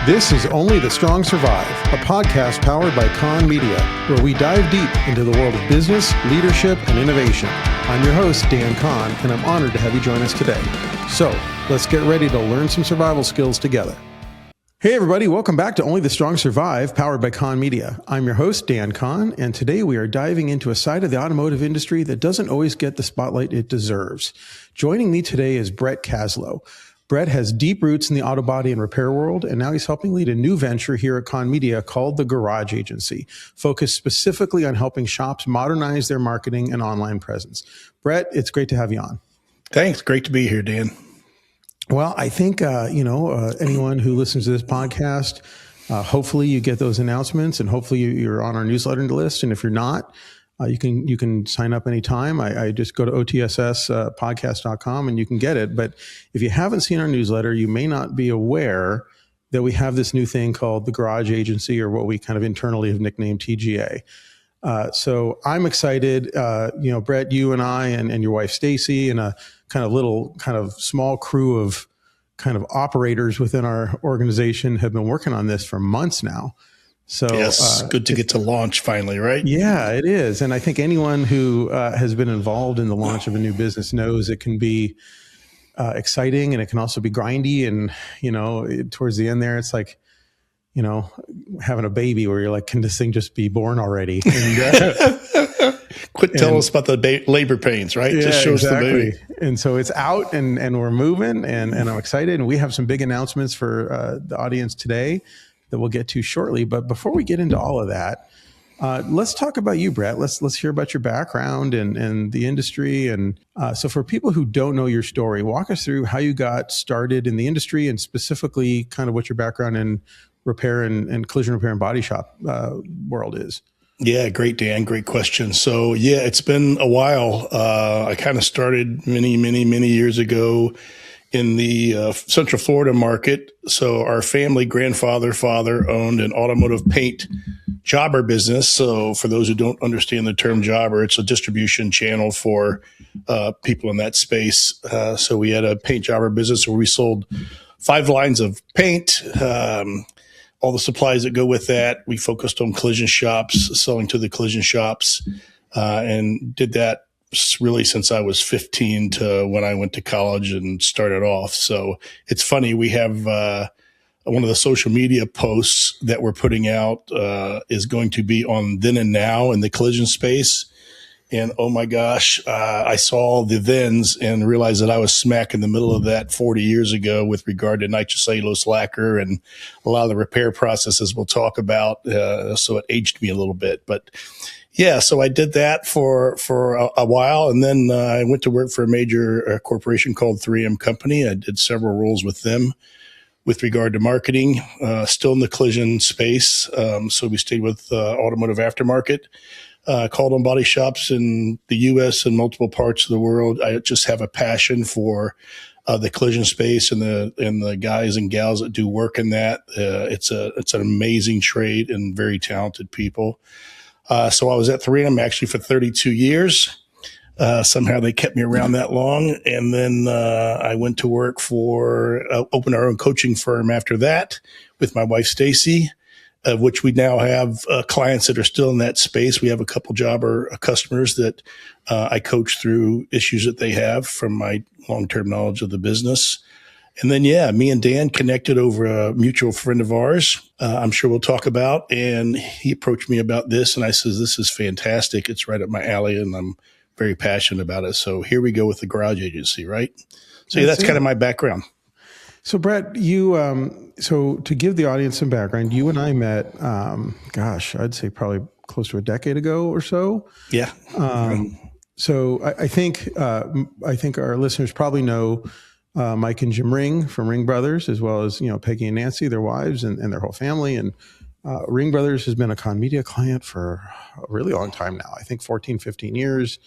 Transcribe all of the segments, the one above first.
This is Only the Strong Survive, a podcast powered by Kahn Media, where we dive deep into the world of business, leadership, and innovation. I'm your host, Dan Kahn, and I'm honored to have you join us today. So let's get ready to learn some survival skills together. Hey everybody, welcome back to Only the Strong Survive, powered by Kahn Media. I'm your host, Dan Kahn, and today we are diving into a side of the automotive industry that doesn't always get the spotlight it deserves. Joining me today is Brett Caslow. Brett has deep roots in the auto body and repair world, and now he's helping lead a new venture here at Kahn Media called the Garage Agency, focused specifically on helping shops modernize their marketing and online presence. Brett, it's great to have you on. Thanks. Great to be here, Dan. Well, I think, anyone who listens to this podcast, hopefully you get those announcements and hopefully you're on our newsletter list. And if you're not, you can sign up anytime. I just go to OTSS podcast.com and you can get it. But if you haven't seen our newsletter, you may not be aware that we have this new thing called the Garage Agency, or what we kind of internally have nicknamed TGA. So I'm excited. Brett, you and I and your wife, Stacy, and a kind of small crew of kind of operators within our organization have been working on this for months now. So yes, good to get to launch finally, right? Yeah, it is. And I think anyone who has been involved in the launch of a new business knows it can be exciting, and it can also be grindy. And, towards the end there, it's like, having a baby where you're like, can this thing just be born already? And, Quit telling us about the labor pains, right? Yeah, just show us the baby. And so it's out and we're moving and I'm excited. And we have some big announcements for the audience today that we'll get to shortly. But before we get into all of that, let's talk about you, Brett. Let's hear about your background and the industry. And so for people who don't know your story, walk us through how you got started in the industry and specifically kind of what your background in repair and collision repair and body shop world is. Yeah, great, Dan. Great question. So yeah, it's been a while. I kind of started many years ago in the Central Florida market. So our family father owned an automotive paint jobber business. So for those who don't understand the term jobber, it's a distribution channel for people in that space. So we had a paint jobber business where we sold 5 lines of paint, all the supplies that go with that. We focused on collision shops, selling to the collision shops, and did that really since I was 15 to when I went to college and started off. So it's funny, we have one of the social media posts that we're putting out is going to be on then and now in the collision space. And oh my gosh, I saw the thens and realized that I was smack in the middle of that 40 years ago with regard to nitrocellulose lacquer and a lot of the repair processes we'll talk about. So it aged me a little bit, but yeah, so I did that for a while. And then I went to work for a major corporation called 3M Company. I did several roles with them with regard to marketing, still in the collision space. So we stayed with automotive aftermarket. Called on body shops in the U.S. and multiple parts of the world. I just have a passion for the collision space and the guys and gals that do work in that. It's an amazing trade and very talented people. So I was at 3M actually for 32 years. Somehow they kept me around that long, and then I went to work for opened our own coaching firm after that with my wife Stacy. Of which we now have clients that are still in that space. We have a couple jobber customers that I coach through issues that they have from my long-term knowledge of the business. And then, yeah, me and Dan connected over a mutual friend of ours, I'm sure we'll talk about. And he approached me about this, and I says, this is fantastic. It's right up my alley, and I'm very passionate about it. So here we go with the Garage Agency, right? So yeah, that's kind of my background. So Brett, so to give the audience some background, you and I met, I'd say probably close to a decade ago or so. Yeah. So I think our listeners probably know Mike and Jim Ring from Ring Brothers, as well as, Peggy and Nancy, their wives and their whole family. And Ring Brothers has been a Kahn Media client for a really long time now. I think 14, 15 years.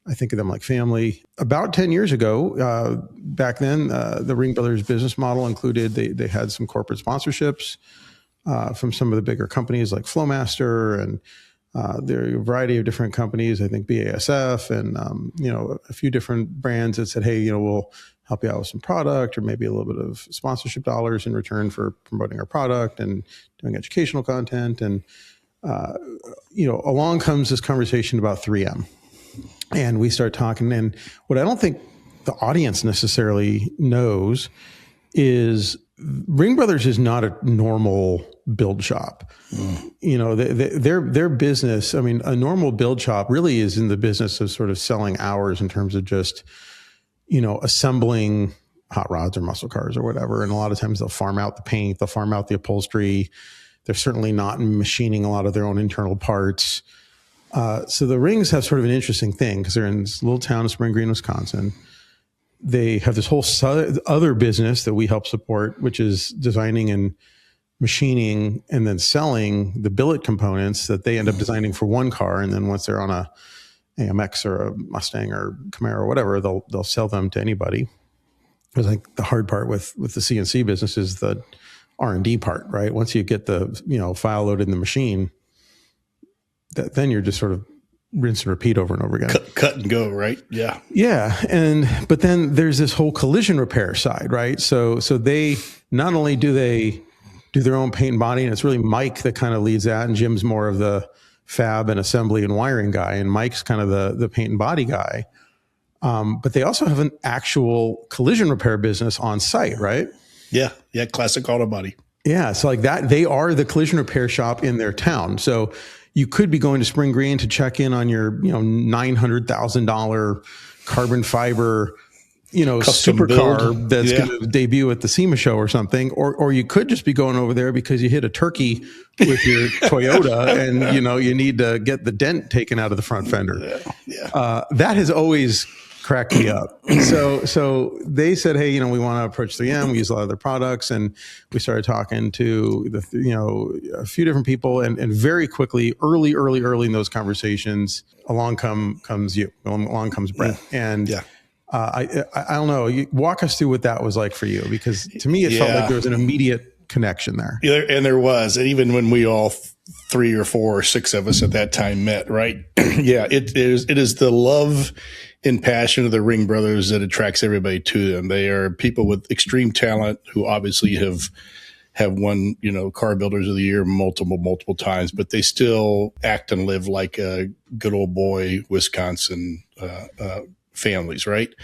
I think of them like family. About 10 years ago, back then, the Ring Brothers business model included, they had some corporate sponsorships from some of the bigger companies like Flowmaster, and there are a variety of different companies, I think BASF and, a few different brands that said, hey, we'll help you out with some product or maybe a little bit of sponsorship dollars in return for promoting our product and doing educational content. And, along comes this conversation about 3M. And we start talking. And what I don't think the audience necessarily knows is Ring Brothers is not a normal build shop. Their business, I mean, a normal build shop really is in the business of sort of selling hours in terms of just, assembling hot rods or muscle cars or whatever. And a lot of times they'll farm out the paint, they'll farm out the upholstery. They're certainly not machining a lot of their own internal parts. So the Rings have sort of an interesting thing because they're in this little town of Spring Green, Wisconsin. They have this whole other business that we help support, which is designing and machining and then selling the billet components that they end up designing for one car. And then once they're on a AMX or a Mustang or Camaro or whatever, they'll sell them to anybody. Because like the hard part with the CNC business is the R&D part, right? Once you get the file loaded in the machine, then you're just sort of rinse and repeat over and over again. Cut and go, right? Yeah. Yeah. But then there's this whole collision repair side, right? So they not only do they do their own paint and body, and it's really Mike that kind of leads that, and Jim's more of the fab and assembly and wiring guy, and Mike's kind of the paint and body guy. But they also have an actual collision repair business on site, right? Yeah. Classic auto body. Yeah. So like that, they are the collision repair shop in their town. So you could be going to Spring Green to check in on your, $900,000 carbon fiber, supercar that's going to debut at the SEMA show or something. Or you could just be going over there because you hit a turkey with your Toyota and, you need to get the dent taken out of the front fender. Yeah. That has always cracked me up. So they said, hey, we want to approach 3M. We use a lot of their products. And we started talking to a few different people, and very quickly, early in those conversations, along comes Brett. And I don't know, walk us through what that was like for you, because to me, it felt like there was an immediate connection there. Yeah, and there was. And even when we all 3 or 4 or 6 of us at that time met, right? It is the love and passion of the Ring Brothers that attracts everybody to them. They are people with extreme talent who obviously have won, Car Builders of the Year multiple times, but they still act and live like a good old boy Wisconsin families, right?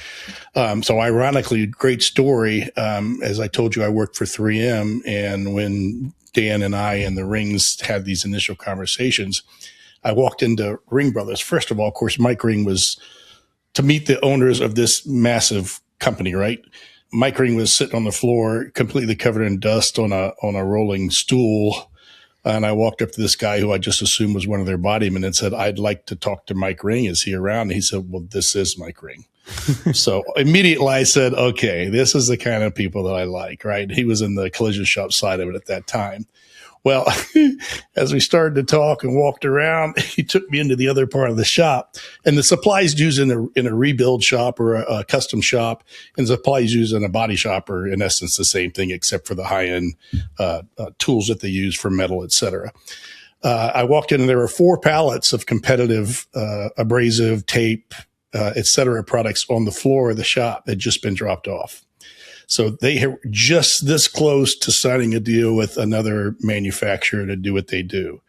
So ironically, great story. As I told you, I worked for 3M, and when Dan and I and the Rings had these initial conversations, I walked into Ring Brothers. First of all, of course, Mike Ring was to meet the owners of this massive company, right? Mike Ring was sitting on the floor, completely covered in dust on a rolling stool. And I walked up to this guy who I just assumed was one of their bodymen and said, I'd like to talk to Mike Ring. Is he around? And he said, well, this is Mike Ring. So immediately I said, okay, this is the kind of people that I like, right? He was in the collision shop side of it at that time. Well, as we started to talk and walked around, he took me into the other part of the shop, and the supplies used in a rebuild shop or a custom shop, and supplies used in a body shop are in essence the same thing, except for the high end tools that they use for metal, et cetera. I walked in and there were 4 pallets of competitive abrasive tape, et cetera, products on the floor of the shop that had just been dropped off. So they were just this close to signing a deal with another manufacturer to do what they do.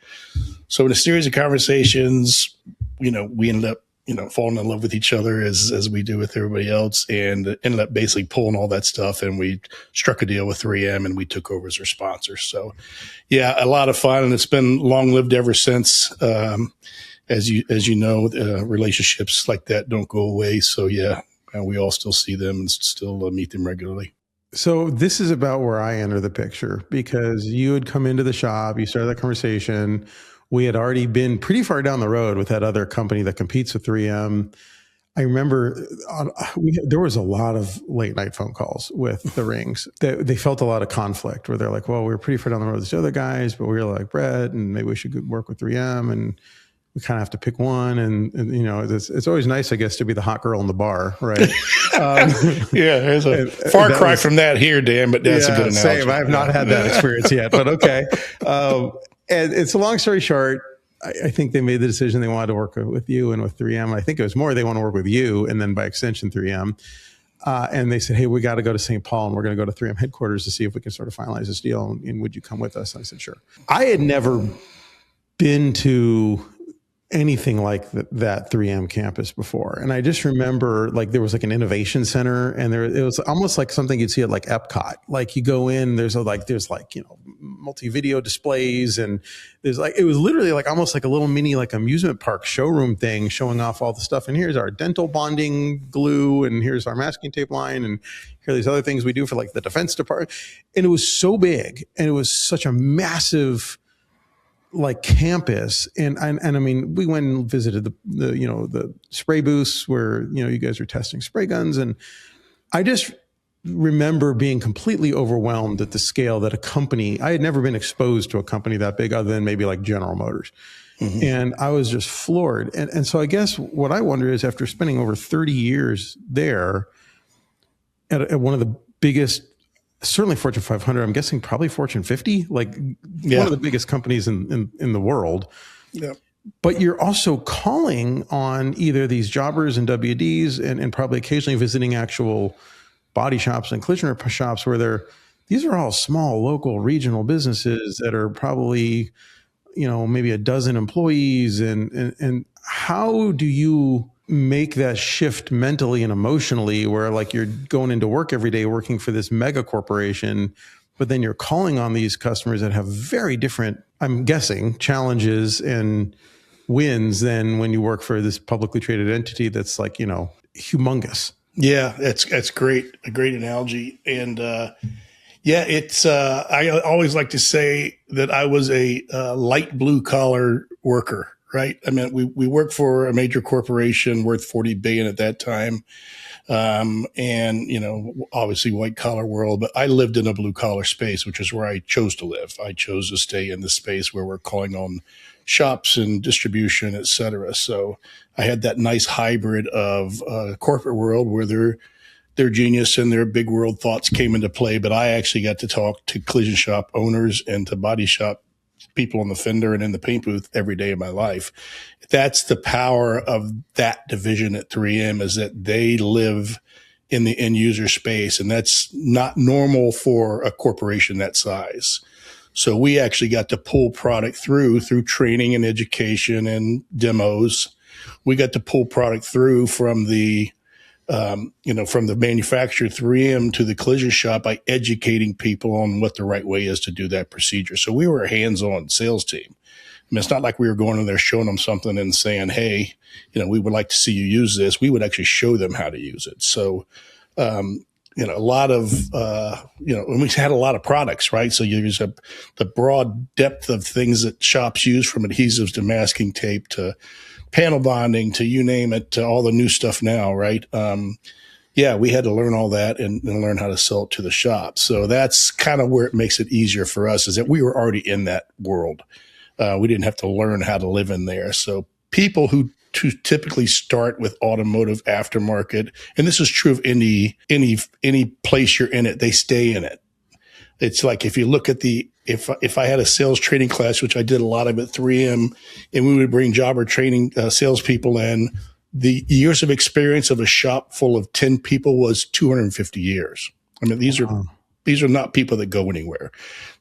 So in a series of conversations, we ended up, falling in love with each other as we do with everybody else, and ended up basically pulling all that stuff. And we struck a deal with 3M, and we took over as their sponsor. So yeah, a lot of fun, and it's been long lived ever since. As you know, relationships like that don't go away. So yeah. And we all still see them and still meet them regularly. So this is about where I enter the picture, because you had come into the shop, you started that conversation. We had already been pretty far down the road with that other company that competes with 3M. I remember there was a lot of late night phone calls with the Rings. They felt a lot of conflict where they're like, well, we were pretty far down the road with these other guys, but we were like Brett, and maybe we should work with 3M. And we kind of have to pick one, and it's always nice, I guess, to be the hot girl in the bar, right? Yeah, there's a far cry from that here, Dan, but that's a good analogy. Same. I have not had that experience yet, but okay. And it's a long story short. I think they made the decision they wanted to work with you and with 3M. I think it was more they want to work with you, and then by extension 3M. And they said, hey, we got to go to St. Paul and we're going to go to 3M headquarters to see if we can sort of finalize this deal. And would you come with us? And I said, sure. I had never been to anything like that 3M campus before. And I just remember like there was like an innovation center and it was almost like something you'd see at like Epcot. Like you go in, there's multi-video displays and it was literally like almost like a little mini like amusement park showroom thing showing off all the stuff. And here's our dental bonding glue and here's our masking tape line and here are these other ththings we do for like the defense department. And it was so big and it was such a massive like campus. And I mean, we went and visited the spray booths where, you guys are testing spray guns. And I just remember being completely overwhelmed at the scale that a company, I had never been exposed to a company that big other than maybe like General Motors. Mm-hmm. And I was just floored. And so I guess what I wonder is after spending over 30 years there at one of the biggest, certainly Fortune 500, I'm guessing probably Fortune 50, one of the biggest companies in the world. Yeah. But you're also calling on either these jobbers and WDs and probably occasionally visiting actual body shops and collision repair shops where these are all small, local, regional businesses that are probably, maybe a dozen employees. And how do you make that shift mentally and emotionally where like you're going into work every day working for this mega corporation, but then you're calling on these customers that have very different, I'm guessing, challenges and wins than when you work for this publicly traded entity that's like, humongous. Yeah, that's great. A great analogy. And it's I always like to say that I was a light blue collar worker. Right. I mean, we worked for a major corporation worth $40 billion at that time. And, obviously white collar world, but I lived in a blue collar space, which is where I chose to live. I chose to stay in the space where we're calling on shops and distribution, et cetera. So I had that nice hybrid of corporate world where their genius and their big world thoughts came into play. But I actually got to talk to collision shop owners and to body shop people on the fender and in the paint booth every day of my life. That's the power of that division at 3M, is that they live in the end user space. And that's not normal for a corporation that size. So we actually got to pull product through training and education and demos. We got to pull product through from the from the manufacturer 3M to the collision shop by educating people on what the right way is to do that procedure. So we were a hands-on sales team. I mean, it's not like we were going in there showing them something and saying, hey, we would like to see you use this. We would actually show them how to use it. So, a lot of, and we had a lot of products, right? So you use the broad depth of things that shops use, from adhesives to masking tape to panel bonding to you name it, to all the new stuff now, right? We had to learn all that and learn how to sell it to the shop. So that's kind of where it makes it easier for us, is that we were already in that world. We didn't have to learn how to live in there. So people who typically start with automotive aftermarket, and this is true of any place you're in it, they stay in it. It's like if you look at if I had a sales training class, which I did a lot of at 3M, and we would bring jobber training salespeople in, the years of experience of a shop full of 10 people was 250 years. I mean, these are not people that go anywhere.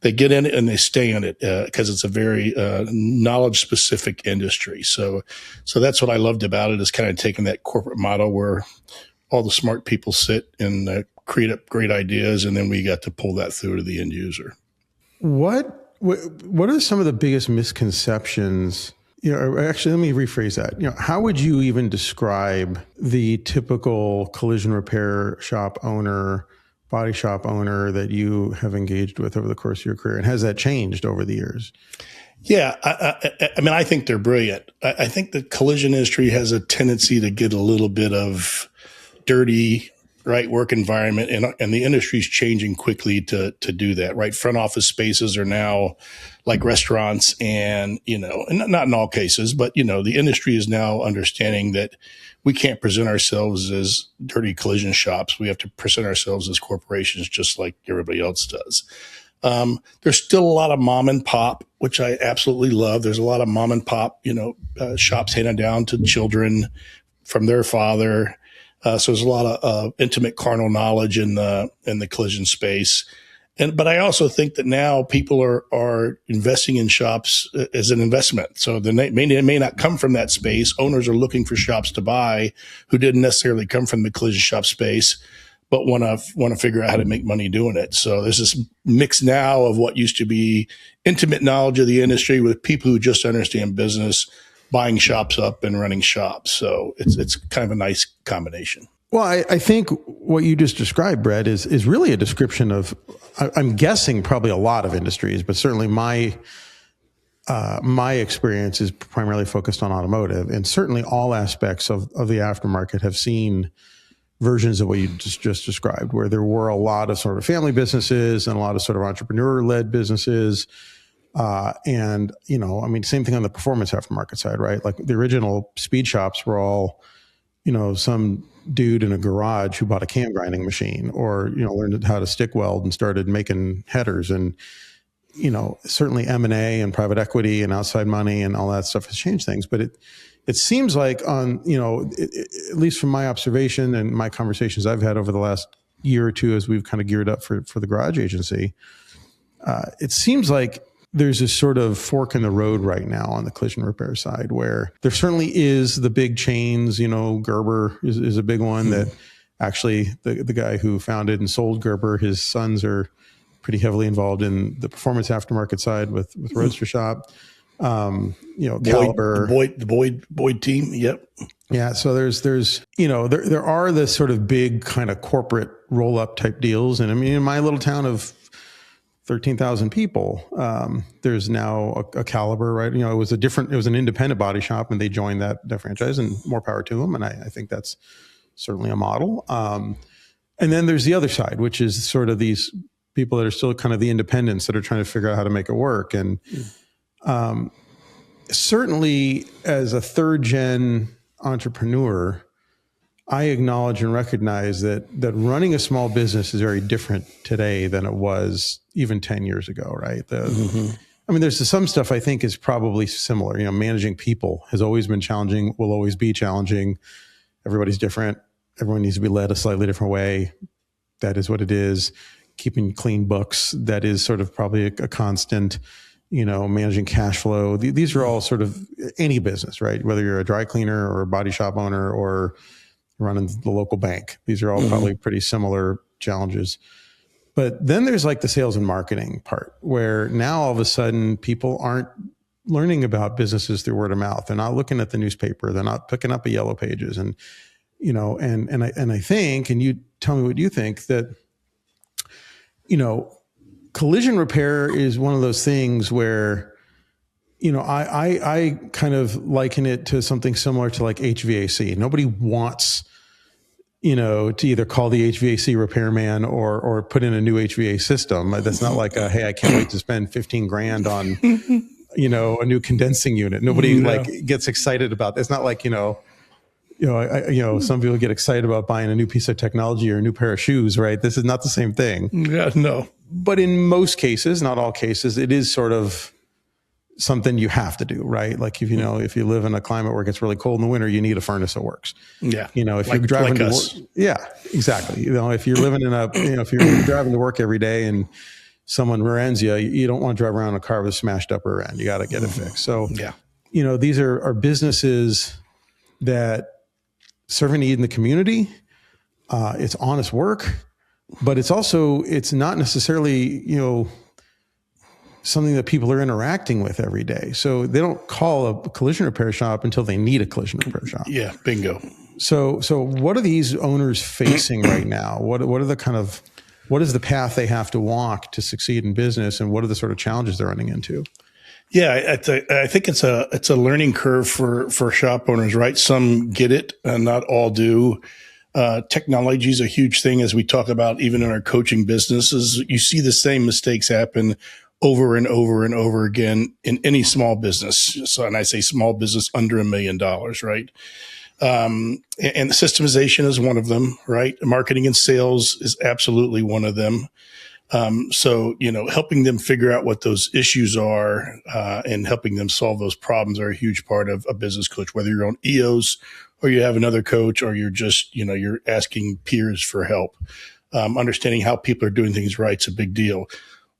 They get in it and they stay in it because it's a very knowledge specific industry. So that's what I loved about it, is kind of taking that corporate model where all the smart people sit and create up great ideas, and then we got to pull that through to the end user. What are some of the biggest misconceptions? Actually, let me rephrase that. How would you even describe the typical collision repair shop owner, body shop owner that you have engaged with over the course of your career? And has that changed over the years? Yeah. I mean, I think they're brilliant. I think the collision industry has a tendency to get a little bit of dirty, right, work environment, and the industry's changing quickly to do that, right? Front office spaces are now like restaurants, and not in all cases, but the industry is now understanding that we can't present ourselves as dirty collision shops. We have to present ourselves as corporations, just like everybody else does. There's still a lot of mom and pop, which I absolutely love. There's a lot of mom and pop, shops handed down to children from their father. So there's a lot of intimate carnal knowledge in the collision space. But I also think that now people are investing in shops as an investment. So they may not come from that space. Owners are looking for shops to buy who didn't necessarily come from the collision shop space, but want to figure out how to make money doing it. So there's this mix now of what used to be intimate knowledge of the industry with people who just understand business, buying shops up and running shops. So it's kind of a nice combination. Well, I think what you just described, Brett, is really a description of, I'm guessing probably a lot of industries, but certainly my experience is primarily focused on automotive, and certainly all aspects of the aftermarket have seen versions of what you just described, where there were a lot of sort of family businesses and a lot of sort of entrepreneur-led businesses. And, same thing on the performance aftermarket side, right? Like the original speed shops were all, some dude in a garage who bought a cam grinding machine or, learned how to stick weld and started making headers. And, certainly M&A and private equity and outside money and all that stuff has changed things. But it seems like at least from my observation and my conversations I've had over the last year or two, as we've kind of geared up for the garage agency, it seems like there's this sort of fork in the road right now on the collision repair side, where there certainly is the big chains. Gerber is a big one that actually the guy who founded and sold Gerber, his sons are pretty heavily involved in the performance aftermarket side with Roadster Shop. Caliber, the Boyd team. Yep. Yeah. So there's there are the sort of big kind of corporate roll up type deals. And I mean, in my little town of 13,000 people, there's now a Caliber, right? It was an independent body shop and they joined that franchise, and more power to them. And I think that's certainly a model. And then there's the other side, which is sort of these people that are still kind of the independents that are trying to figure out how to make it work. And, certainly as a third gen entrepreneur, I acknowledge and recognize that running a small business is very different today than it was even 10 years ago, right? I mean, there's some stuff I think is probably similar. Managing people has always been challenging, will always be challenging. Everybody's different. Everyone needs to be led a slightly different way. That is what it is. Keeping clean books, that is sort of probably a constant. Managing cash flow. These are all sort of any business, right? Whether you're a dry cleaner or a body shop owner or running the local bank, these are all probably pretty similar challenges. But then there's like the sales and marketing part, where now all of a sudden people aren't learning about businesses through word of mouth. They're not looking at the newspaper. They're not picking up a Yellow Pages. And, I think, and you tell me what you think, that, collision repair is one of those things where, I kind of liken it to something similar to like HVAC. Nobody wants, to either call the HVAC repairman or put in a new HVAC system. That's not like hey, I can't wait to spend 15 grand on, a new condensing unit. Nobody gets excited about that. It's not like, some people get excited about buying a new piece of technology or a new pair of shoes, right? This is not the same thing. Yeah, no. But in most cases, not all cases, it is sort of something you have to do, right? Like if you live in a climate where it gets really cold in the winter, you need a furnace that works. Yeah. If you're driving to work, yeah, exactly. If you're living in if you're driving to work every day and someone rear ends you, you don't want to drive around in a car with a smashed up rear end. You got to get it fixed. So, these are businesses that serve a need in the community. It's honest work, but it's not necessarily, something that people are interacting with every day. So they don't call a collision repair shop until they need a collision repair shop. Yeah, bingo. So what are these owners facing right now? What is the path they have to walk to succeed in business, and what are the sort of challenges they're running into? Yeah, I think it's a learning curve for shop owners, right? Some get it, and not all do. Technology is a huge thing, as we talk about even in our coaching businesses. You see the same mistakes happen over and over and over again in any small business. So, and I say small business under $1 million, right? And systemization is one of them, right? Marketing and sales is absolutely one of them. So, helping them figure out what those issues are, and helping them solve those problems are a huge part of a business coach, whether you're on EOS or you have another coach, or you're just, you're asking peers for help. Understanding how people are doing things right is a big deal.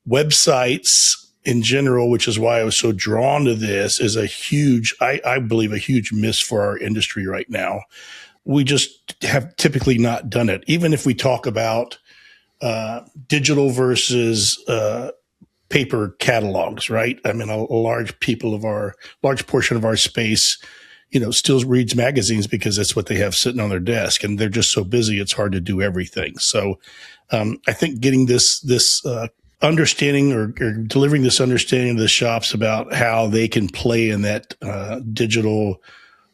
Websites in general, which is why I was so drawn to this, is I believe a huge miss for our industry right now. We just have typically not done it. Even if we talk about digital versus paper catalogs, right? I mean, a large portion of our space, still reads magazines because that's what they have sitting on their desk, and they're just so busy, it's hard to do everything. So I think getting this understanding or delivering this understanding to the shops about how they can play in that digital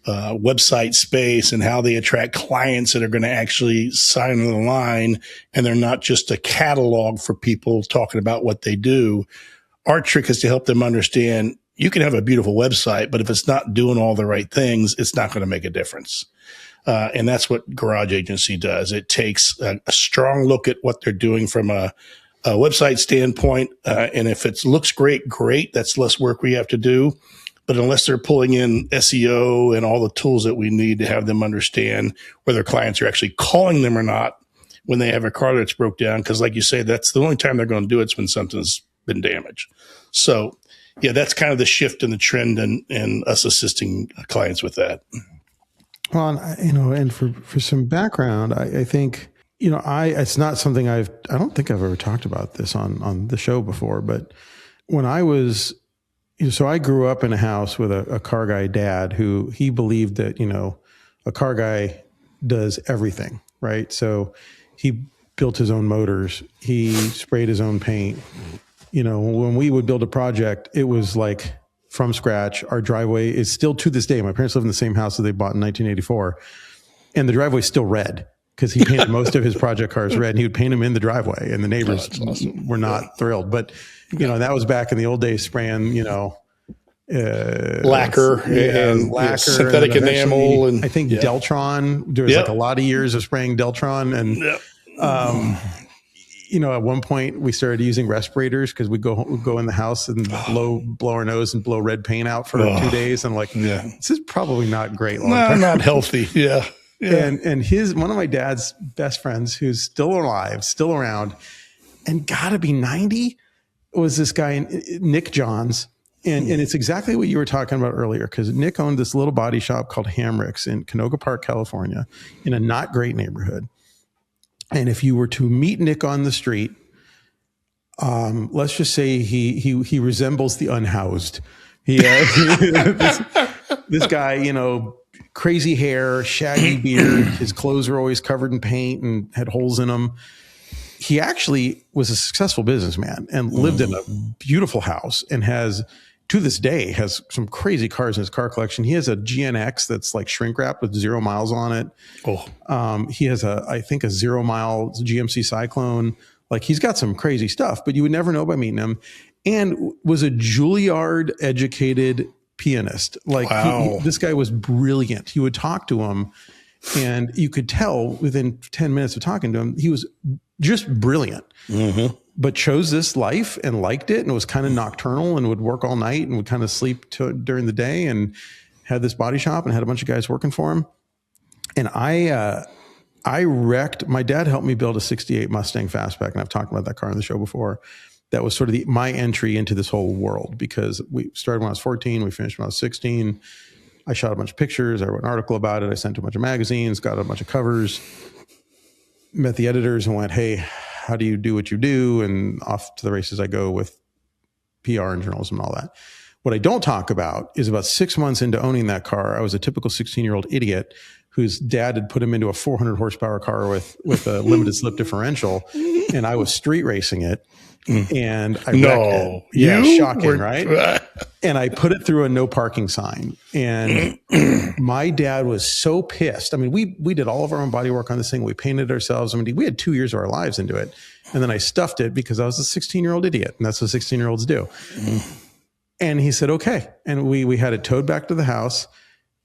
website space and how they attract clients that are going to actually sign on the line, and they're not just a catalog for people talking about what they do. Our trick is to help them understand you can have a beautiful website, but if it's not doing all the right things, it's not going to make a difference. And that's what Garage Agency does. It takes a strong look at what they're doing from a website standpoint. And if it looks great, that's less work we have to do. But unless they're pulling in SEO and all the tools that we need to have them understand whether clients are actually calling them or not when they have a car that's broke down, because like you say, that's the only time they're going to do it is when something's been damaged. So, yeah, that's kind of the shift in the trend and us assisting clients with that. Well, and for some background, I think, it's not something I don't think I've ever talked about this on the show before, but when I was, so I grew up in a house with a car guy dad who he believed that, a car guy does everything, right? So he built his own motors. He sprayed his own paint. When we would build a project, it was like from scratch. Our driveway is still to this day. My parents live in the same house that they bought in 1984. And the driveway is still red because he painted most of his project cars red, and he would paint them in the driveway, and the neighbors were not thrilled. But, that was back in the old days, spraying, lacquer and synthetic enamel. And I think Deltron, there was like a lot of years of spraying Deltron. And, at one point we started using respirators because we'd go in the house and blow our nose and blow red paint out for 2 days. And this is probably not great long term. Not healthy. Yeah. And one of my dad's best friends, who's still alive, still around, and gotta be 90, was this guy, Nick Johns. And it's exactly what you were talking about earlier, because Nick owned this little body shop called Hamrick's in Canoga Park, California, in a not great neighborhood. And if you were to meet Nick on the street, let's just say he resembles the unhoused. This guy, crazy hair, shaggy beard. His clothes were always covered in paint and had holes in them. He actually was a successful businessman and lived in a beautiful house, and to this day, has some crazy cars in his car collection. He has a GNX that's like shrink wrapped with 0 miles on it. He has I think a 0 mile GMC Cyclone. Like, he's got some crazy stuff, but you would never know by meeting him. And was a Juilliard educated pianist. Like, this guy was brilliant. You would talk to him and you could tell within 10 minutes of talking to him, he was just brilliant. Mm-hmm. But chose this life and liked it, and was kind of nocturnal and would work all night and would kind of sleep during the day, and had this body shop and had a bunch of guys working for him. And I wrecked, my dad helped me build a 68 Mustang Fastback. And I've talked about that car on the show before. That was sort of my entry into this whole world, because we started when I was 14. We finished when I was 16. I shot a bunch of pictures. I wrote an article about it. I sent to a bunch of magazines, got a bunch of covers, met the editors and went, hey, how do you do what you do? And off to the races I go with PR and journalism and all that. What I don't talk about is about 6 months into owning that car, I was a typical 16-year-old idiot whose dad had put him into a 400 horsepower car with a limited slip differential, and I was street racing it. And I wrecked it. Yeah, shocking, right? And I put it through a no parking sign. And my dad was so pissed. I mean, we did all of our own body work on this thing. We painted ourselves. I mean, we had 2 years of our lives into it. And then I stuffed it because I was a 16-year-old idiot. And that's what 16-year-olds do. And he said, okay. And we had it towed back to the house.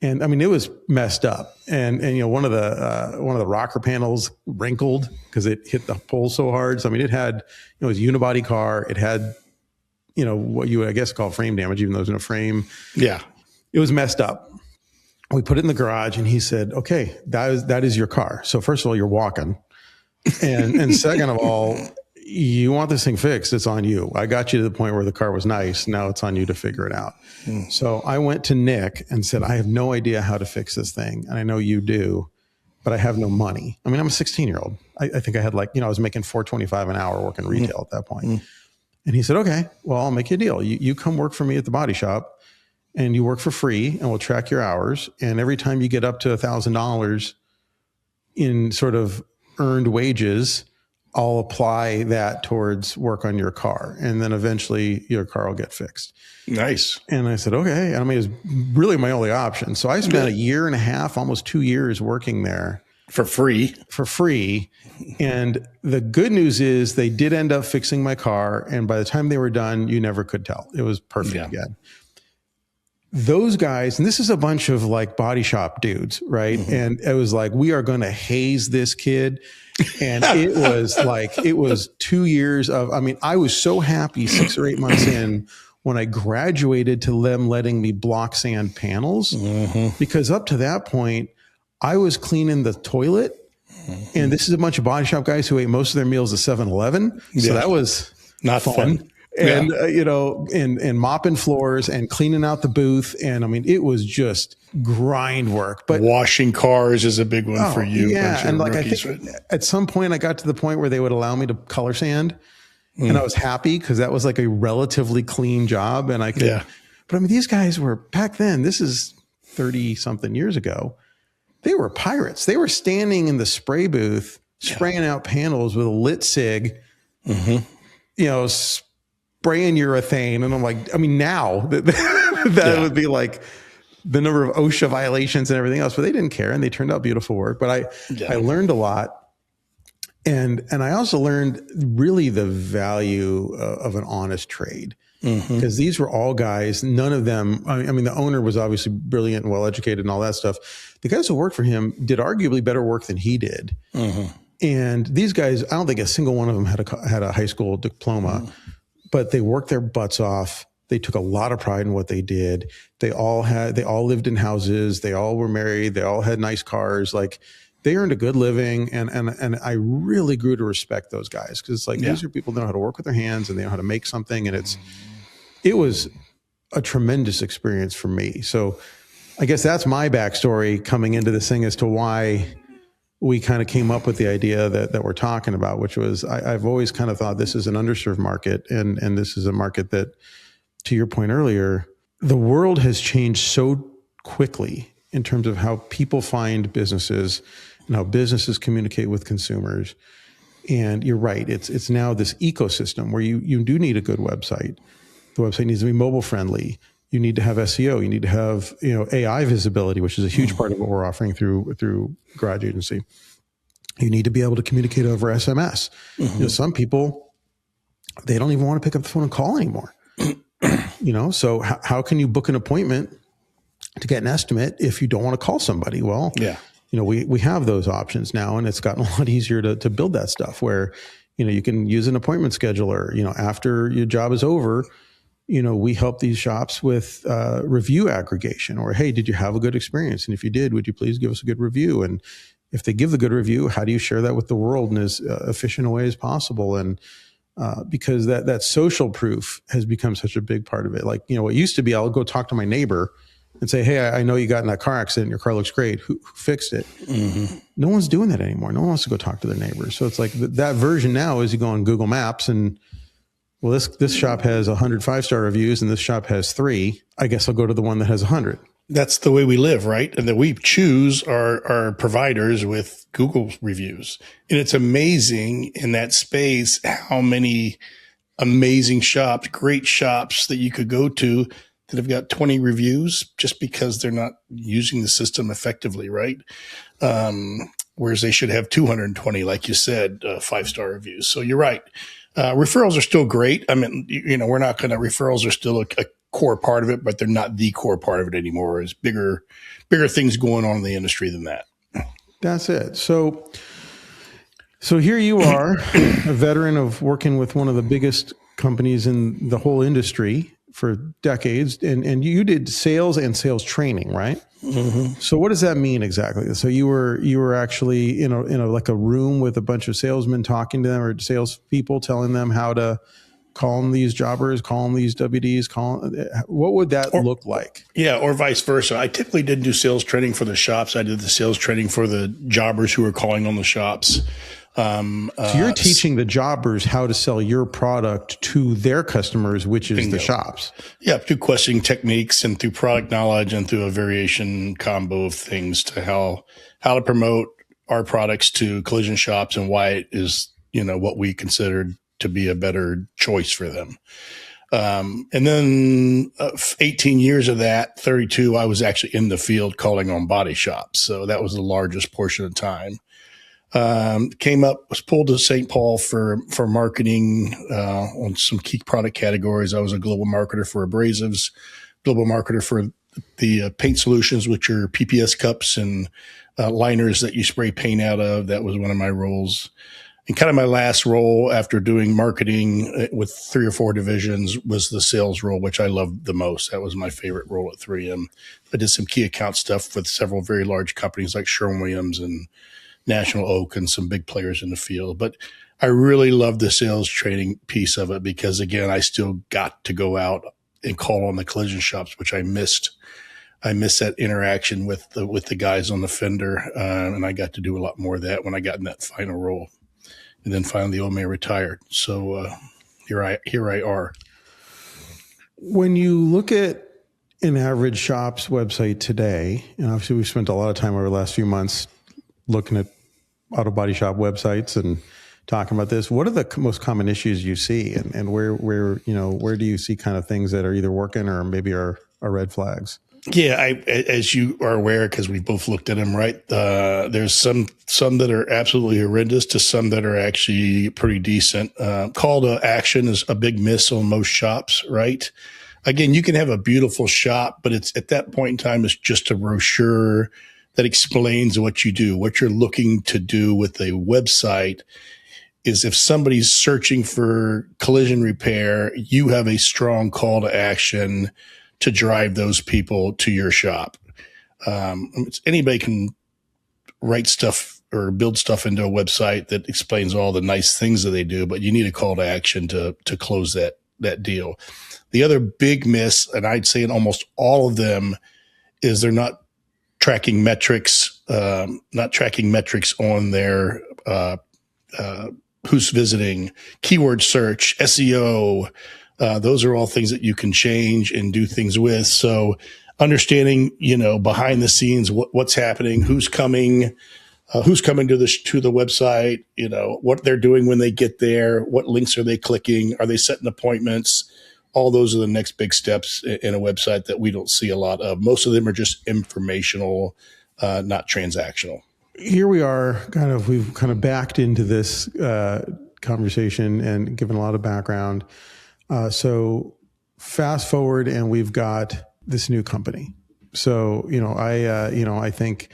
And I mean, it was messed up. And one of the rocker panels wrinkled because it hit the pole so hard. So I mean, it was a unibody car. It had, what you would, I guess, call frame damage, even though there's no frame. Yeah. It was messed up. we put it in the garage, and he said, okay, that is your car. So first of all, you're walking. And second of all, you want this thing fixed, it's on you. I got you to the point where the car was nice. Now it's on you to figure it out. So I went to Nick and said, I have no idea how to fix this thing. And I know you do, but I have no money. I mean, I'm a 16-year-old. I think I had I was making $4.25 an hour working retail at that point. And he said, okay, well, I'll make you a deal. You come work for me at the body shop and you work for free and we'll track your hours. And every time you get up to $1,000 in sort of earned wages, I'll apply that towards work on your car. And then eventually your car will get fixed. Nice. And I said, okay. And I mean, it was really my only option. So I spent a year and a half, almost 2 years working there. For free. And the good news is they did end up fixing my car. And by the time they were done, you never could tell. It was perfect again. Those guys, and this is a bunch of like body shop dudes, right? And it was like, we are going to haze this kid. And it was 2 years of, I mean, I was so happy 6 or 8 months in when I graduated to them letting me block sand panels, because up to that point, I was cleaning the toilet. And this is a bunch of body shop guys who ate most of their meals at 7-Eleven. So that was not fun. And, and mopping floors and cleaning out the booth. And I mean, it was just grind work, but washing cars is a big one for you. Yeah. And like, rookies, I think at some point I got to the point where they would allow me to color sand and I was happy because that was like a relatively clean job. And I could, but I mean, these guys were back then, this is 30 something years ago. They were pirates. They were standing in the spray booth, spraying out panels with a lit cig, spraying urethane. And I'm like, I mean, now that would be like the number of OSHA violations and everything else, but they didn't care and they turned out beautiful work. But I learned a lot. And I also learned really the value of an honest trade, because these were all guys, none of them, I mean, the owner was obviously brilliant and well-educated and all that stuff. The guys who worked for him did arguably better work than he did. And these guys, I don't think a single one of them had a high school diploma, but they worked their butts off. They took a lot of pride in what they did. They all lived in houses. They all were married. They all had nice cars. Like, they earned a good living. And I really grew to respect those guys, because it's like, these are people that know how to work with their hands and they know how to make something. And it was a tremendous experience for me. So I guess that's my backstory coming into this thing as to why we kind of came up with the idea that we're talking about, which was I've always kind of thought this is an underserved market. And this is a market that, to your point earlier, the world has changed so quickly in terms of how people find businesses and how businesses communicate with consumers. And you're right. It's now this ecosystem where you do need a good website. The website needs to be mobile friendly. You need to have SEO. You need to have, AI visibility, which is a huge part of what we're offering through Garage Agency. You need to be able to communicate over SMS. Some people, they don't even want to pick up the phone and call anymore. So how can you book an appointment to get an estimate if you don't want to call somebody? Well, we have those options now, and it's gotten a lot easier to build that stuff where, you can use an appointment scheduler, after your job is over. We help these shops with review aggregation, or, hey, did you have a good experience? And if you did, would you please give us a good review? And if they give the good review, how do you share that with the world in as efficient a way as possible? And because that social proof has become such a big part of it. Like, what used to be, I'll go talk to my neighbor and say, hey, I know you got in that car accident. Your car looks great. Who fixed it? No one's doing that anymore. No one wants to go talk to their neighbors. So it's like that version now is you go on Google Maps and, well, this shop has 100 5-star reviews and this shop has 3. I guess I'll go to the one that has 100. That's the way we live, right? And that we choose our providers with Google reviews. And it's amazing in that space how many amazing shops, great shops that you could go to that have got 20 reviews just because they're not using the system effectively, right? Whereas they should have 220, like you said, 5-star reviews. So you're right. Referrals are still great. I mean, we're not going to, referrals are still a core part of it, but they're not the core part of it anymore. There's bigger things going on in the industry than that. That's it. So here you are, a veteran of working with one of the biggest companies in the whole industry for decades. And you did sales and sales training, right? So what does that mean exactly? So you were actually like a room with a bunch of salesmen talking to them, or salespeople telling them how to call them these jobbers, call them these WDs, what would that Or, look like? yeah, or vice versa. I typically didn't do sales training for the shops. I did the sales training for the jobbers who were calling on the shops. So you're teaching the jobbers how to sell your product to their customers, which is the shops. Yeah, through questioning techniques and through product knowledge and through a variation combo of things to how to promote our products to collision shops and why it is, what we considered to be a better choice for them. And then 18 years of that, 32, I was actually in the field calling on body shops. So that was the largest portion of the time. Was pulled to St. Paul for marketing on some key product categories. I was a global marketer for abrasives, global marketer for the paint solutions, which are PPS cups and liners that you spray paint out of. That was one of my roles. And kind of my last role after doing marketing with 3 or 4 divisions was the sales role, which I loved the most. That was my favorite role at 3M. I did some key account stuff with several very large companies like Sherwin-Williams and National Oak and some big players in the field. But I really loved the sales training piece of it because, again, I still got to go out and call on the collision shops, which I missed. I missed that interaction with the guys on the fender, and I got to do a lot more of that when I got in that final role. And then finally, the old man retired. So here I are. When you look at an average shop's website today, and obviously we've spent a lot of time over the last few months looking at auto body shop websites and talking about this, what are the most common issues you see, and where do you see kind of things that are either working or maybe are red flags? Yeah, as you are aware, because we both looked at them, right? There's some that are absolutely horrendous to some that are actually pretty decent. Call to action is a big miss on most shops, right? Again, you can have a beautiful shop, but it's at that point in time, it's just a brochure that explains what you do. What you're looking to do with a website is if somebody's searching for collision repair, you have a strong call to action to drive those people to your shop. Anybody can write stuff or build stuff into a website that explains all the nice things that they do, but you need a call to action to close that deal. The other big miss, and I'd say in almost all of them, is they're not tracking metrics on their who's visiting, keyword search, SEO. Those are all things that you can change and do things with. So understanding, behind the scenes, what's happening, who's coming to the website, what they're doing when they get there, what links are they clicking, are they setting appointments? All those are the next big steps in a website that we don't see a lot of. Most of them are just informational, not transactional. Here we are, we've kind of backed into this conversation and given a lot of background. So fast forward and we've got this new company. So, I think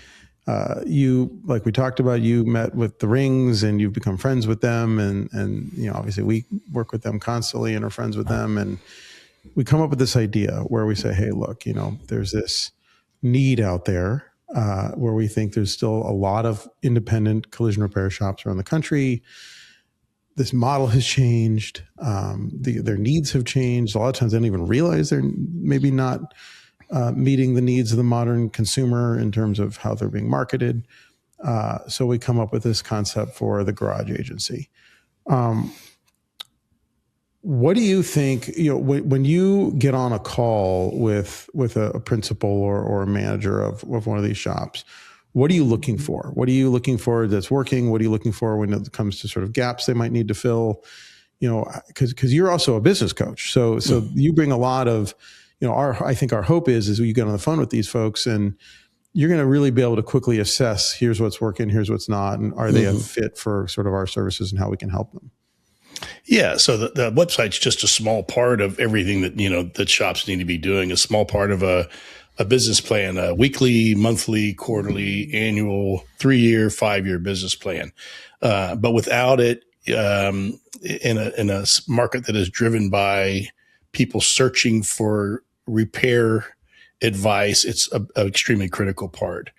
you, like we talked about, you met with the Rings and you've become friends with them. And obviously we work with them constantly and are friends with them. And we come up with this idea where we say, hey, look, there's this need out there where we think there's still a lot of independent collision repair shops around the country. This model has changed. Their needs have changed. A lot of times they don't even realize they're maybe not meeting the needs of the modern consumer in terms of how they're being marketed. So we come up with this concept for the garage agency. What do you think, when you get on a call with a principal or a manager of one of these shops, what are you looking for? What are you looking for that's working? What are you looking for when it comes to sort of gaps they might need to fill? Because you're also a business coach. So you bring a lot of, I think our hope is you get on the phone with these folks and you're going to really be able to quickly assess, here's what's working, here's what's not, and are they a fit for sort of our services and how we can help them? Yeah. So the website's just a small part of everything that, that shops need to be doing, a small part of a business plan, a weekly, monthly, quarterly, annual, 3-year, 5-year business plan. But without it, in a market that is driven by people searching for repair advice, it's an extremely critical part.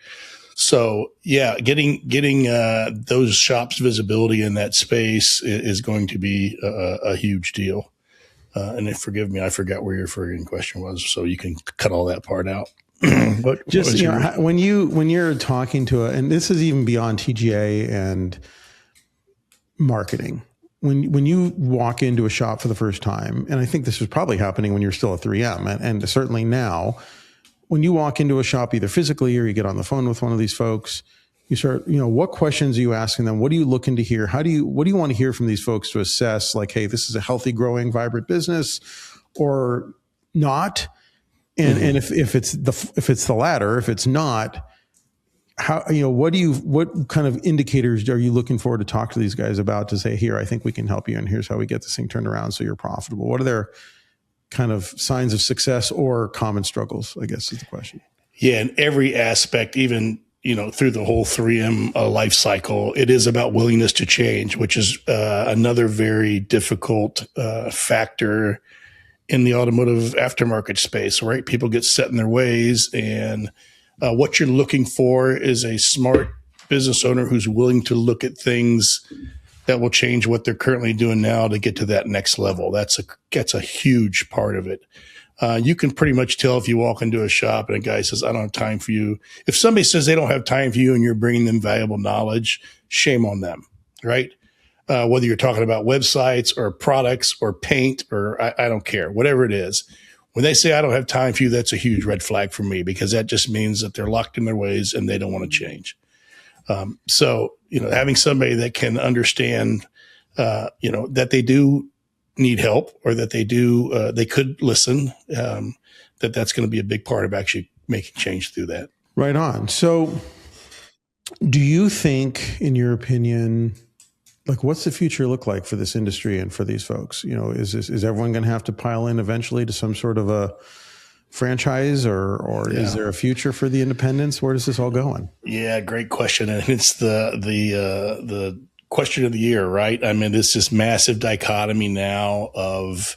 So yeah, getting those shops visibility in that space is going to be a huge deal. And forgive me, I forgot where your friggin' question was, so you can cut all that part out. When you're talking to and this is even beyond TGA and marketing. When you walk into a shop for the first time, and I think this was probably happening when you're still at 3M, and certainly now, when you walk into a shop either physically or you get on the phone with one of these folks, you start, what questions are you asking them? What are you looking to hear? What do you want to hear from these folks to assess, like, hey, this is a healthy, growing, vibrant business or not? And if it's the latter, if it's not, how, what kind of indicators are you looking for to talk to these guys about to say, here, I think we can help you, and here's how we get this thing turned around so you're profitable? What are their kind of signs of success or common struggles, I guess is the question. Yeah, in every aspect, even through the whole 3M life cycle, it is about willingness to change, which is another very difficult factor in the automotive aftermarket space, right? People get set in their ways, and what you're looking for is a smart business owner who's willing to look at things that will change what they're currently doing now to get to that next level. That's a huge part of it. You can pretty much tell if you walk into a shop and a guy says, I don't have time for you. If somebody says they don't have time for you and you're bringing them valuable knowledge, shame on them, right? Whether you're talking about websites or products or paint or I don't care, whatever it is. When they say I don't have time for you, that's a huge red flag for me, because that just means that they're locked in their ways and they don't want to change. So, having somebody that can understand, that they do need help, or that they could listen, that's going to be a big part of actually making change through that. Right on. So do you think, in your opinion, like, what's the future look like for this industry and for these folks? Is everyone going to have to pile in eventually to some sort of a franchise, or is there a future for the independents? Where does this all going? Yeah, great question. And it's the question of the year, right? I mean, there's this massive dichotomy now of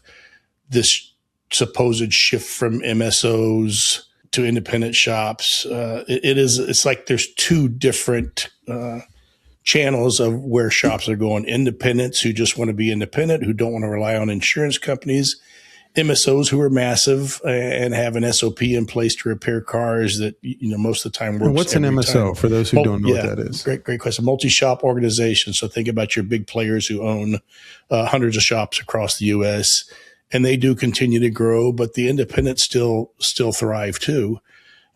this supposed shift from MSOs to independent shops. It's like there's two different channels of where shops are going: independents who just want to be independent, who don't want to rely on insurance companies; MSOs who are massive and have an SOP in place to repair cars that most of the time works. What's an MSO time. For those who don't know what that is? Great question. Multi-shop organization. So think about your big players who own hundreds of shops across the U.S. and they do continue to grow, but the independents still thrive too.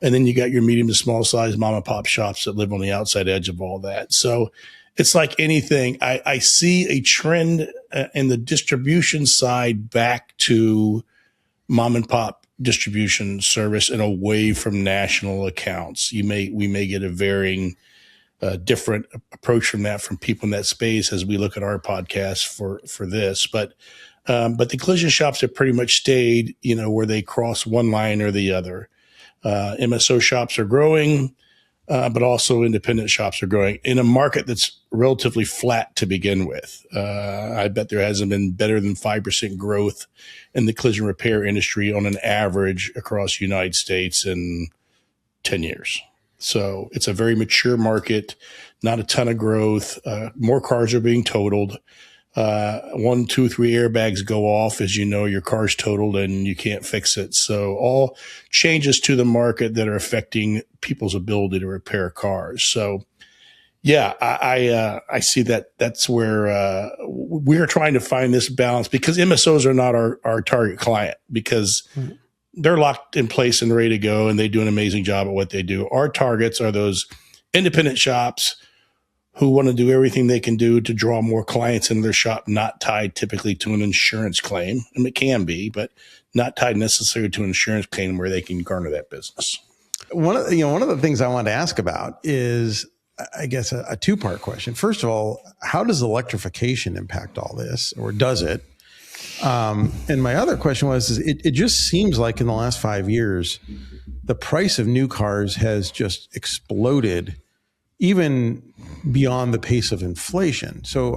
And then you got your medium to small size mom and pop shops that live on the outside edge of all that. So it's like anything. I see a trend in the distribution side back to mom and pop distribution service and away from national accounts. We may get a varying different approach from that from people in that space as we look at our podcast for this. But the collision shops have pretty much stayed, where they cross one line or the other. MSO shops are growing, but also independent shops are growing in a market that's relatively flat to begin with. I bet there hasn't been better than 5% growth in the collision repair industry on an average across the United States in 10 years. So it's a very mature market, not a ton of growth. More cars are being totaled. 1, 2, 3 airbags go off as your car's totaled and you can't fix it. So all changes to the market that are affecting people's ability to repair cars. So yeah, I see that. That's where we're trying to find this balance, because MSOs are not our target client, because they're locked in place and ready to go and they do an amazing job at what they do. Our targets are those independent shops who want to do everything they can do to draw more clients into their shop, not tied typically to an insurance claim. And it can be, but not tied necessarily to an insurance claim where they can garner that business. One of the things I wanted to ask about is, I guess, a two-part question. First of all, how does electrification impact all this, or does it? And my other question was, it just seems like in the last 5 years, the price of new cars has just exploded, even beyond the pace of inflation. So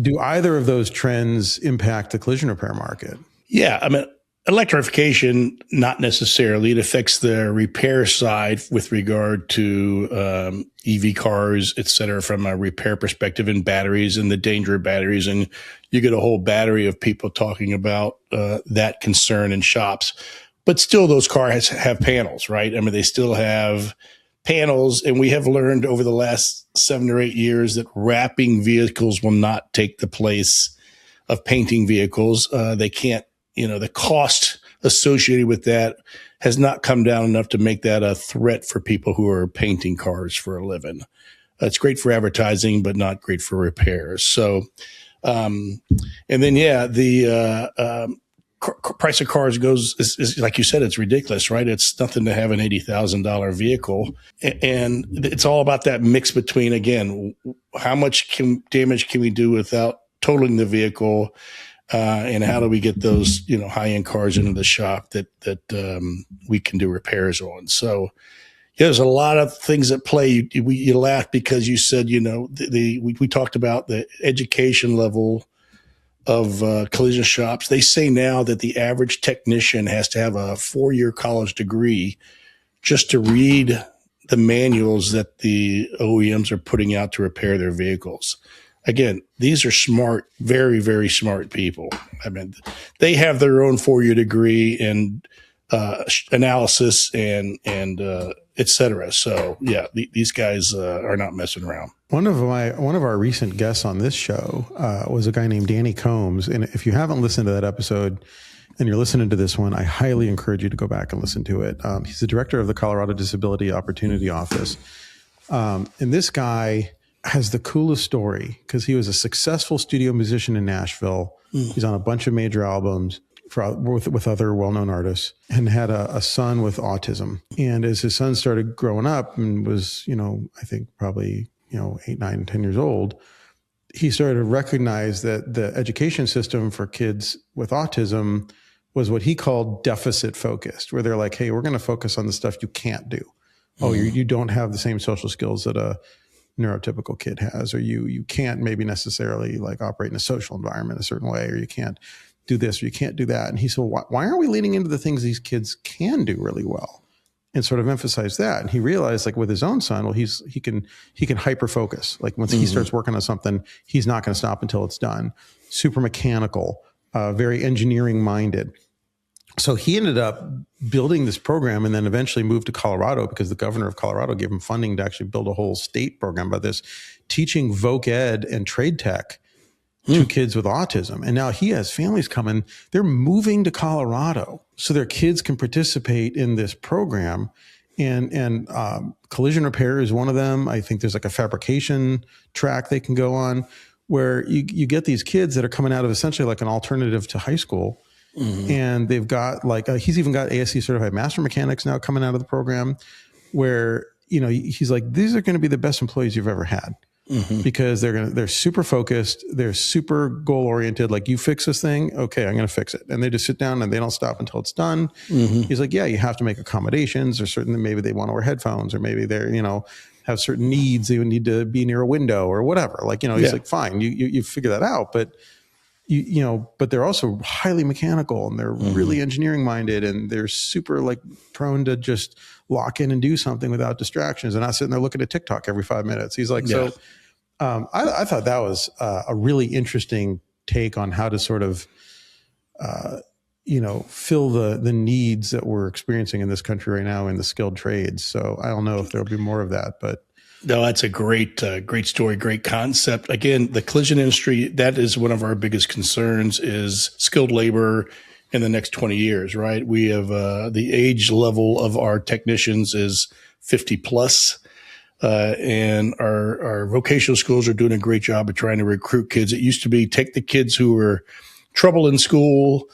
do either of those trends impact the collision repair market? Yeah. I mean, Electrification, not necessarily. It affects the repair side with regard to EV cars, et cetera, from a repair perspective, and batteries and the danger of batteries. And you get a whole battery of people talking about that concern in shops. But still, those cars have panels, right? I mean, they still have panels. And we have learned over the last 7 or 8 years that wrapping vehicles will not take the place of painting vehicles. They can't. The cost associated with that has not come down enough to make that a threat for people who are painting cars for a living. It's great for advertising, but not great for repairs. So, and then, the price of cars is like you said, it's ridiculous, right? It's nothing to have an $80,000 vehicle. And it's all about that mix between, again, how much damage can we do without totaling the vehicle? And how do we get those, high-end cars into the shop that we can do repairs on? So, there's a lot of things at play. You laughed because you said, we talked about the education level of collision shops. They say now that the average technician has to have a 4-year college degree just to read the manuals that the OEMs are putting out to repair their vehicles. Again, these are smart, very, very smart people. I mean, they have their own 4-year degree in analysis and et cetera. So, these guys are not messing around. One of our recent guests on this show was a guy named Danny Combs. And if you haven't listened to that episode and you're listening to this one, I highly encourage you to go back and listen to it. He's the director of the Colorado Disability Opportunity Office. And this guy has the coolest story because he was a successful studio musician in Nashville. He's on a bunch of major albums with other well-known artists, and had a son with autism. And as his son started growing up and was, I think probably, 8, 9, 10 years old, he started to recognize that the education system for kids with autism was what he called deficit focused, where they're like, hey, we're going to focus on the stuff you can't do. Oh, you don't have the same social skills that a neurotypical kid has, or you can't maybe necessarily like operate in a social environment a certain way, or you can't do this, or you can't do that. And he said, well, why aren't we leaning into the things these kids can do really well and sort of emphasize that? And he realized, like with his own son, well, he can hyper focus. Like once he starts working on something, he's not going to stop until it's done. Super mechanical, very engineering minded. So he ended up building this program and then eventually moved to Colorado because the governor of Colorado gave him funding to actually build a whole state program about this, teaching voc ed and trade tech to kids with autism. And now he has families coming. They're moving to Colorado so their kids can participate in this program. And collision repair is one of them. I think there's like a fabrication track they can go on where you get these kids that are coming out of essentially like an alternative to high school. And they've got like, he's even got ASC certified master mechanics now coming out of the program where, he's like, these are going to be the best employees you've ever had because they're super focused. They're super goal oriented. Like, you fix this thing. Okay, I'm going to fix it. And they just sit down and they don't stop until it's done. He's like, yeah, you have to make accommodations, or certainly maybe they want to wear headphones, or maybe they're, have certain needs. They would need to be near a window or whatever. Like, he's like, fine, you figure that out. But but they're also highly mechanical and they're really engineering minded, and they're super like prone to just lock in and do something without distractions and not sitting there looking at TikTok every 5 minutes. He's like, so I thought that was a really interesting take on how to sort of, fill the needs that we're experiencing in this country right now in the skilled trades. So I don't know if there'll be more of that, but. No, that's a great story, great concept. Again, the collision industry, that is one of our biggest concerns, is skilled labor in the next 20 years, right? We have the age level of our technicians is 50 plus. And our vocational schools are doing a great job of trying to recruit kids. It used to be take the kids who were trouble in school,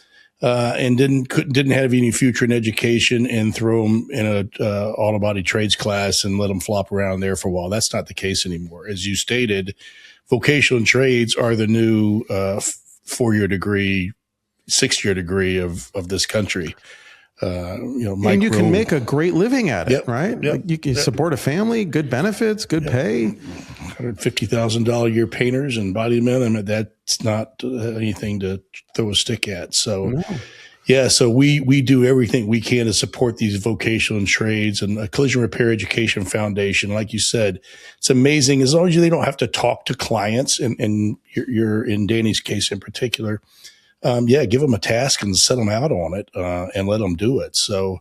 and didn't have any future in education and throw them in a auto body trades class and let them flop around there for a while. That's not the case anymore. As you stated, vocational trades are the new 4-year degree, 6-year degree of this country. And you can make a great living at it, right? Yep, like you can support a family, good benefits, good pay. $150,000 a year painters and body men. I mean, that's not anything to throw a stick at. So, Yeah, so we do everything we can to support these vocational trades and a collision repair education foundation. Like you said, it's amazing as long as they don't have to talk to clients, and you're in Danny's case in particular. Give them a task and set them out on it and let them do it. So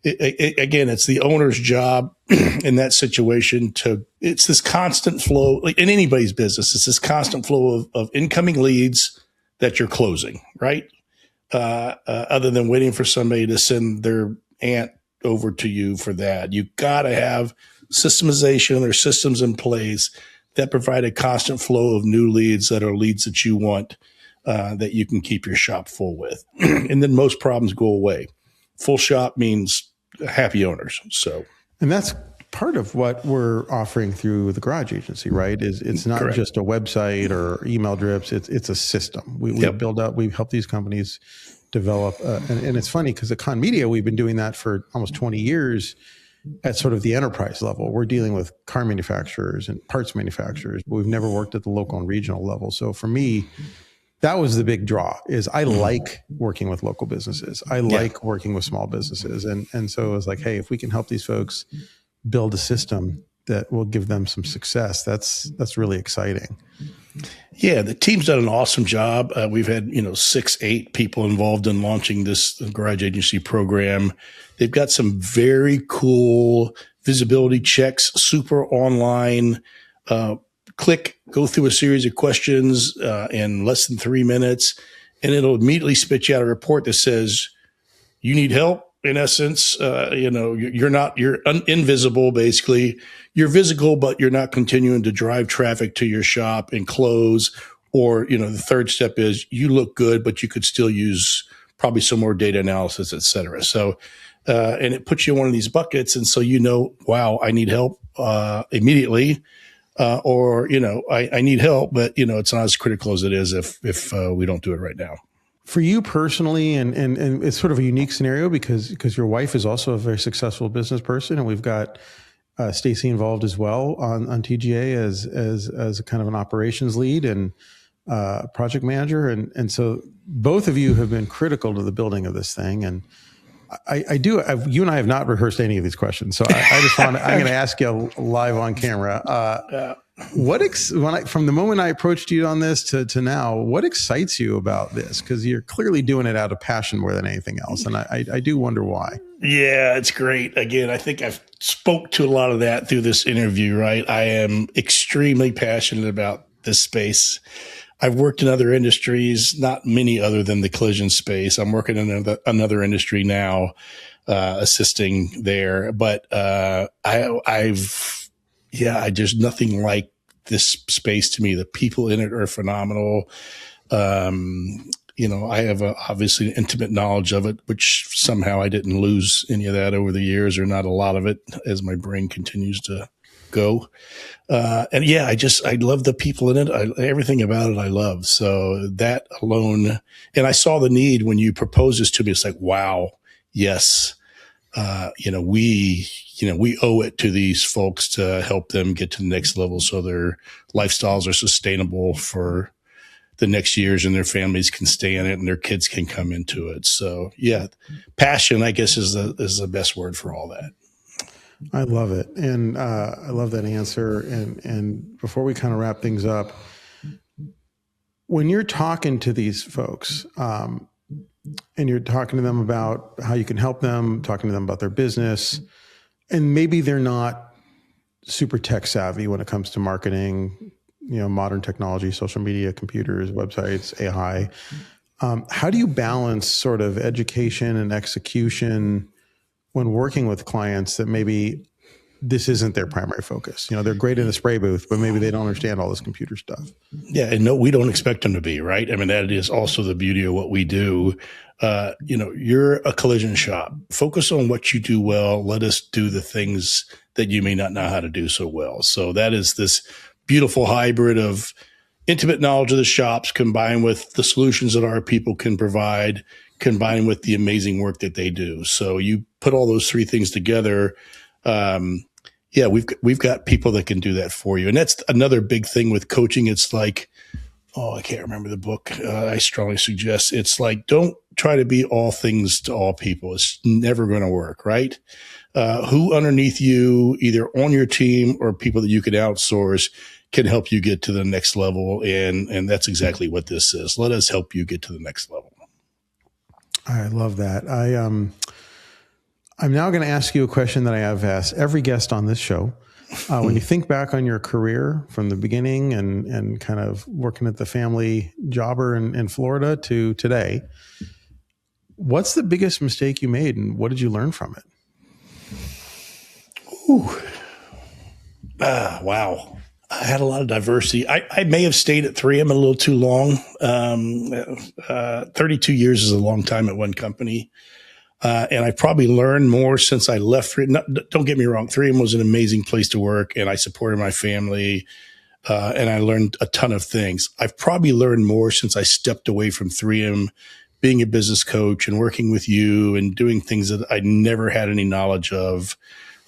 again, it's the owner's job in that situation it's this constant flow, like in anybody's business, it's this constant flow of incoming leads that you're closing, right? Other than waiting for somebody to send their aunt over to you for that. You got to have systemization or systems in place that provide a constant flow of new leads that are leads that you want, that you can keep your shop full with. And then most problems go away. Full shop means happy owners. And that's part of what we're offering through the garage agency, right? It's not Correct. just a website or email drips. It's a system. We build up, we've helped these companies develop. And it's funny because at Kahn Media, we've been doing that for almost 20 years at sort of the enterprise level. We're dealing with car manufacturers and parts manufacturers, but we've never worked at the local and regional level. So for me, that was the big draw. Is I like working with local businesses. I like working with small businesses. And so it was like, hey, if we can help these folks build a system that will give them some success, that's really exciting. Yeah, the team's done an awesome job. We've had 6-8 people involved in launching this garage agency program. They've got some very cool visibility checks, super online. Go through a series of questions in less than 3 minutes, and it'll immediately spit you out a report that says you need help. In essence, you're invisible. Basically, you're visible, but you're not continuing to drive traffic to your shop and close. Or the third step is you look good, but you could still use probably some more data analysis, et cetera. So, and it puts you in one of these buckets, and so wow, I need help immediately. Or I need help, but it's not as critical as it is if we don't do it right now. For you personally, and it's sort of a unique scenario because your wife is also a very successful business person, and we've got Stacy involved as well on TGA as a kind of an operations lead and project manager, and so both of you have been critical to the building of this thing. And you and I have not rehearsed any of these questions, so I'm going to ask you live on camera. From the moment I approached you on this to now, what excites you about this? Because you're clearly doing it out of passion more than anything else, and I do wonder why. Yeah, it's great. Again, I think I've spoke to a lot of that through this interview. Right, I am extremely passionate about this space. I've worked in other industries, not many other than the collision space. I'm working in another industry now, assisting there. But there's nothing like this space to me. The people in it are phenomenal. I have obviously an intimate knowledge of it, which somehow I didn't lose any of that over the years, or not a lot of it, as my brain continues to go. I love the people in it. Everything about it I love. So that alone, and I saw the need when you proposed this to me. It's like, wow, yes. We owe it to these folks to help them get to the next level so their lifestyles are sustainable for the next years and their families can stay in it and their kids can come into it. So yeah, passion, I guess, is the best word for all that. I love it. And I love that answer. And before we kind of wrap things up, when you're talking to these folks, and you're talking to them about how you can help them, talking to them about their business, and maybe they're not super tech savvy when it comes to marketing, modern technology, social media, computers, websites, AI. How do you balance sort of education and execution when working with clients that maybe this isn't their primary focus? They're great in a spray booth, but maybe they don't understand all this computer stuff. Yeah. And no, we don't expect them to be, right? I mean, that is also the beauty of what we do. You're a collision shop. Focus on what you do well. Let us do the things that you may not know how to do so well. So that is this beautiful hybrid of intimate knowledge of the shops combined with the solutions that our people can provide, combined with the amazing work that they do. So you put all those three things together. We've got people that can do that for you. And that's another big thing with coaching. It's like, I can't remember the book. I strongly suggest it's like, don't try to be all things to all people. It's never going to work, right? Who underneath you, either on your team or people that you can outsource, can help you get to the next level. And that's exactly what this is. Let us help you get to the next level. I love that. I'm now going to ask you a question that I have asked every guest on this show. When you think back on your career from the beginning and kind of working at the family jobber in Florida to today, what's the biggest mistake you made and what did you learn from it? Wow. I had a lot of diversity. I may have stayed at 3M a little too long. 32 years is a long time at one company. And I probably learned more since I left. Don't get me wrong. 3M was an amazing place to work and I supported my family. And I learned a ton of things. I've probably learned more since I stepped away from 3M, being a business coach and working with you and doing things that I never had any knowledge of.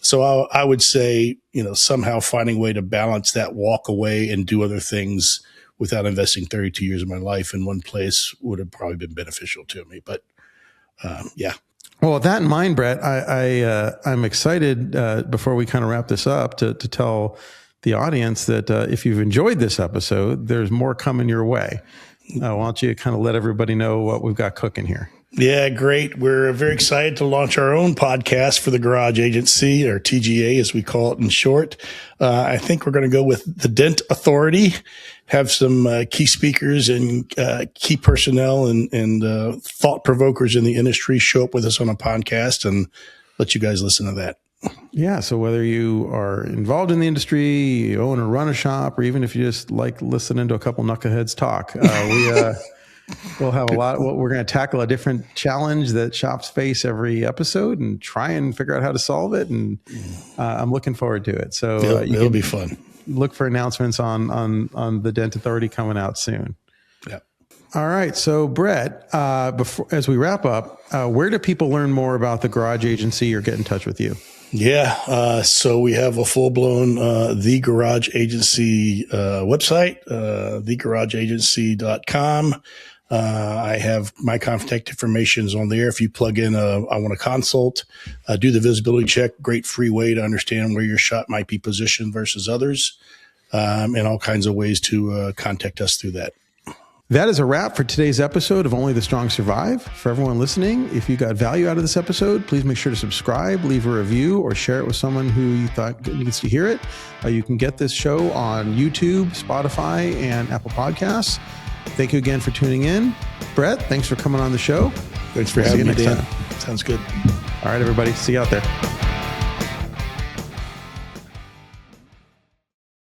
So I would say, somehow finding a way to balance that, walk away and do other things without investing 32 years of my life in one place would have probably been beneficial to me. But yeah. Well, with that in mind, Brett, I'm excited before we kind of wrap this up to tell the audience that if you've enjoyed this episode, there's more coming your way. Why don't you kind of let everybody know what we've got cooking here? Yeah, great. We're very excited to launch our own podcast for the Garage Agency, or TGA as we call it in short. I think we're going to go with the Dent Authority, have some key speakers and key personnel and thought provokers in the industry show up with us on a podcast and let you guys listen to that. Yeah. So whether you are involved in the industry, you own or run a shop, or even if you just like listening to a couple knuckleheads talk, we'll have a lot. We're going to tackle a different challenge that shops face every episode and try and figure out how to solve it. And I'm looking forward to it. So it'll be fun. Look for announcements on the Dent Authority coming out soon. Yeah. All right. So Brett, as we wrap up, where do people learn more about the Garage Agency or get in touch with you? Yeah. So we have a full-blown The Garage Agency website, thegarageagency.com. I have my contact information is on there. If you plug in, I want to consult, do the visibility check, great free way to understand where your shop might be positioned versus others, and all kinds of ways to contact us through that. That is a wrap for today's episode of Only the Strong Survive. For everyone listening, if you got value out of this episode, please make sure to subscribe, leave a review, or share it with someone who you thought needs to hear it. You can get this show on YouTube, Spotify, and Apple Podcasts. Thank you again for tuning in. Brett, thanks for coming on the show. Thanks for having me, Dan. Sounds good. All right, everybody. See you out there.